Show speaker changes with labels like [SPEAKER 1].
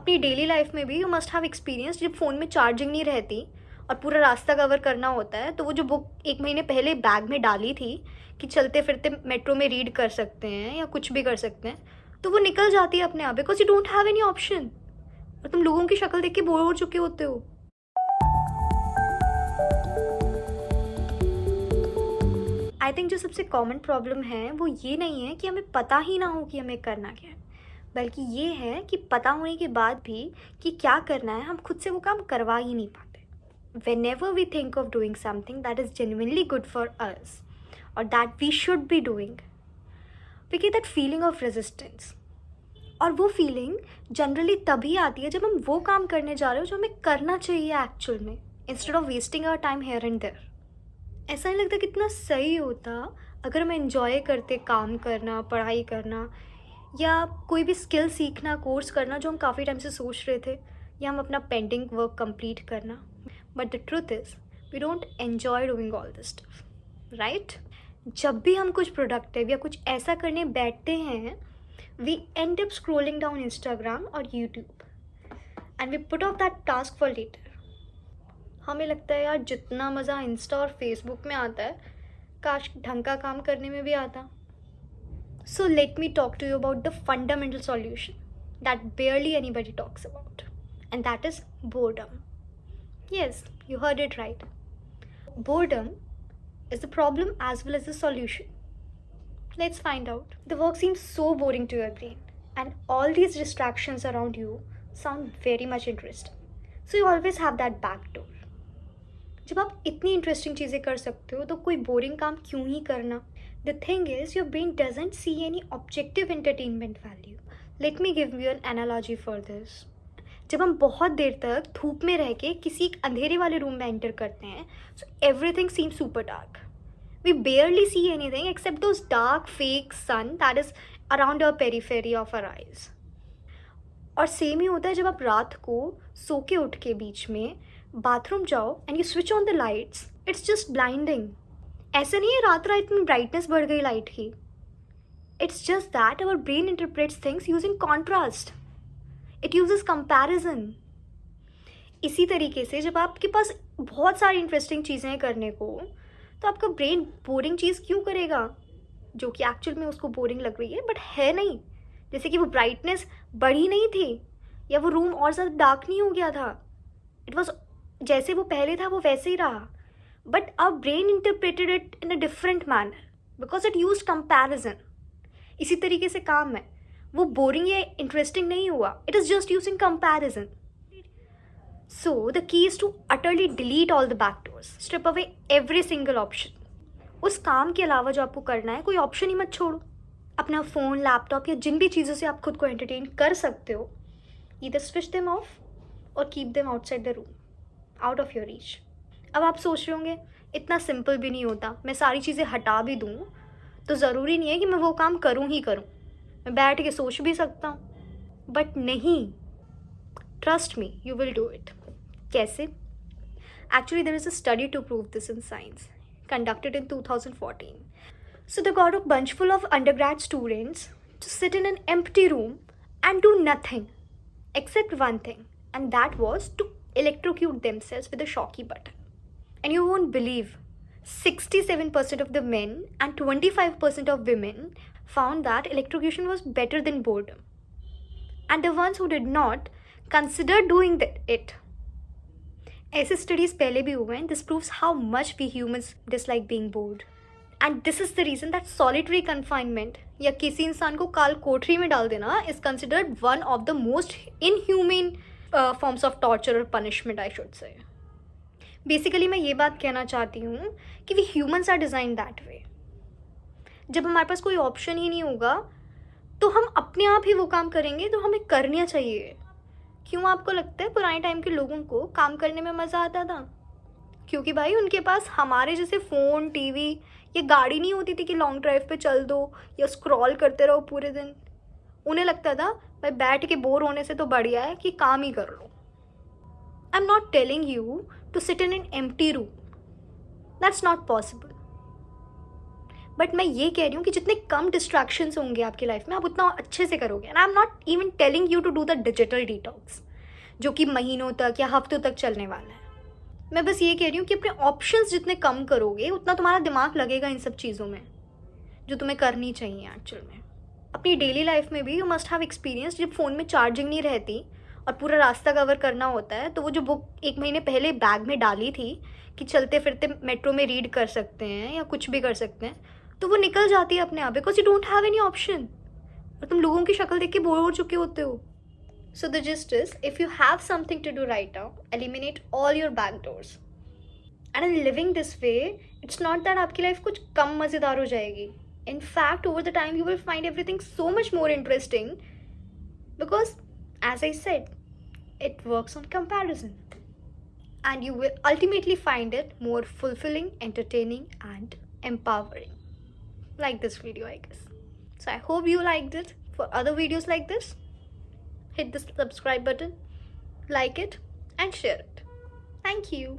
[SPEAKER 1] अपनी daily life में भी यू मस्ट हैव एक्सपीरियंस, जब फ़ोन में चार्जिंग नहीं रहती और पूरा रास्ता कवर करना होता है, तो वो जो बुक 1 महीने पहले बैग में डाली थी कि चलते फिरते मेट्रो में रीड कर सकते हैं या कुछ भी कर सकते हैं, तो वो निकल जाती है अपने आप, because you don't have any option, और तुम लोगों की शक्ल देख के बोर हो चुके होते हो। आई थिंक जो सबसे कॉमन प्रॉब्लम है वो ये नहीं है कि हमें पता ही ना हो कि हमें करना क्या है, बल्कि ये है कि पता होने के बाद भी कि क्या करना है, हम खुद से वो काम करवा ही नहीं पाते। Whenever we think of doing something that is genuinely good for us or that we should be doing, we get that feeling of resistance. और वो फीलिंग जनरली तभी आती है जब हम वो काम करने जा रहे हो जो हमें करना चाहिए एक्चुअल में, instead of wasting our time here and there. ऐसा नहीं लगता कितना सही होता अगर हम एंजॉय करते काम करना, पढ़ाई करना, या कोई भी स्किल सीखना, कोर्स करना जो हम काफ़ी टाइम से सोच रहे थे, या हम अपना पेंडिंग वर्क कंप्लीट करना। But the truth is we don't enjoy doing all this stuff, right? जब भी हम कुछ प्रोडक्टिव या कुछ ऐसा करने बैठते हैं, we end up scrolling down Instagram और YouTube and we put off that task for later. हमें लगता है यार जितना मज़ा इंस्टा और फेसबुक में आता है, काश ढंग का काम करने में भी आता। So let me talk to you about the fundamental solution that barely anybody talks about, and that is boredom. Yes, you heard it right. Boredom is the problem as well as the solution. Let's find out. The work seems so boring to your brain, and all these distractions around you sound very much interesting. So you always have that back door. जब आप इतनी interesting चीज़ें कर सकते हो तो कोई boring काम क्यों ही करना? The thing is, your brain doesn't see any objective entertainment value. Let me give you an analogy for this. जब हम बहुत देर तक धूप में रह के किसी एक अंधेरे वाले रूम में एंटर करते हैं, so everything seems super dark. We barely see anything except those dark fake sun that is around our periphery of our eyes. और सेम ही होता है जब आप रात को सो के उठ के बीच में बाथरूम जाओ and you switch on the lights, it's just blinding. ऐसा नहीं है रात रात में ब्राइटनेस बढ़ गई लाइट की, it's just that our brain interprets things using contrast, it uses comparison. इसी तरीके से जब आपके पास बहुत सारी इंटरेस्टिंग चीज़ें हैं करने को, तो आपका ब्रेन बोरिंग चीज़ क्यों करेगा जो कि एक्चुअल में उसको बोरिंग लग रही है बट है नहीं। जैसे कि वो ब्राइटनेस बढ़ी नहीं थी या वो रूम और ज़्यादा डार्क नहीं हो गया था, इट वॉज जैसे वो पहले था वो वैसे ही रहा, but our brain interpreted it in a different manner because it used comparison. इसी तरीके से काम है, वो बोरिंग या इंटरेस्टिंग नहीं हुआ, it is just using comparison. So the key is to utterly delete all the back doors, strip away every single option. उस काम के अलावा जो आपको करना है कोई ऑप्शन ही मत छोड़ो। अपना फ़ोन, लैपटॉप या जिन भी चीज़ों से आप खुद को एंटरटेन कर सकते हो, ईदर स्विच देम ऑफ और keep them outside the room, out of your reach. अब आप सोच रहे होंगे इतना सिंपल भी नहीं होता, मैं सारी चीज़ें हटा भी दूँ तो ज़रूरी नहीं है कि मैं वो काम करूँ ही करूँ, मैं बैठ के सोच भी सकता हूँ। बट नहीं, trust me, you will do it. कैसे? Actually there is a study to prove this in science, conducted in 2014. So they got a bunch full of undergrad students to sit in an empty room and do nothing except one thing, and that was to electrocute themselves with a shocky button. And you won't believe, 67% of the men and 25% of women found that electrocution was better than boredom. And the ones who did not considered doing it. ऐसे studies पहले भी हुए हैं। This proves how much we humans dislike being bored, and this is the reason that solitary confinement या किसी इंसान को काल कोठरी में डाल देना is considered one of the most inhuman forms of torture और punishment, I should say. Basically मैं ये बात कहना चाहती हूँ कि we humans are design that way. जब हमारे पास कोई ऑप्शन ही नहीं होगा तो हम अपने आप ही वो काम करेंगे तो हमें करना चाहिए। क्यों आपको लगता है पुराने टाइम के लोगों को काम करने में मज़ा आता था? क्योंकि भाई उनके पास हमारे जैसे फ़ोन, टीवी या गाड़ी नहीं होती थी कि लॉन्ग ड्राइव पे चल दो या स्क्रॉल करते रहो पूरे दिन। उन्हें लगता था भाई बैठ के बोर होने से तो बढ़िया है कि काम ही कर लो। I am not telling you to sit in an empty room, that's not possible. But मैं ये कह रही हूँ कि जितने कम डिस्ट्रैक्शंस होंगे आपकी लाइफ में आप उतना अच्छे से करोगे। And I am not even telling you to do the digital detox जो कि महीनों तक या हफ्तों तक चलने वाला है। मैं बस ये कह रही हूँ कि अपने ऑप्शंस जितने कम करोगे उतना तुम्हारा दिमाग लगेगा इन सब चीज़ों में जो तुम्हें करनी चाहिए एक्चुअल में। अपनी डेली लाइफ में भी यू मस्ट हैव एक्सपीरियंस, जब फ़ोन में चार्जिंग नहीं रहती और पूरा रास्ता कवर करना होता है, तो वो जो बुक 1 महीने पहले बैग में डाली थी कि चलते फिरते मेट्रो में रीड कर सकते हैं या कुछ भी कर सकते हैं, तो वो निकल जाती है अपने आप, because you don't have any option और तुम लोगों की शक्ल देख के बोर हो चुके होते हो। So the gist is, if you have something to do right now, eliminate all your back doors. And in living this way, it's not that आपकी लाइफ कुछ कम मज़ेदार हो जाएगी। In fact, over the time, you will find everything so much more interesting because, as I said, it works on comparison. And you will ultimately find it more fulfilling, entertaining, and empowering. Like this video, I guess. So I hope you liked it. For other videos like this, hit the subscribe button, like it, and share it. Thank you.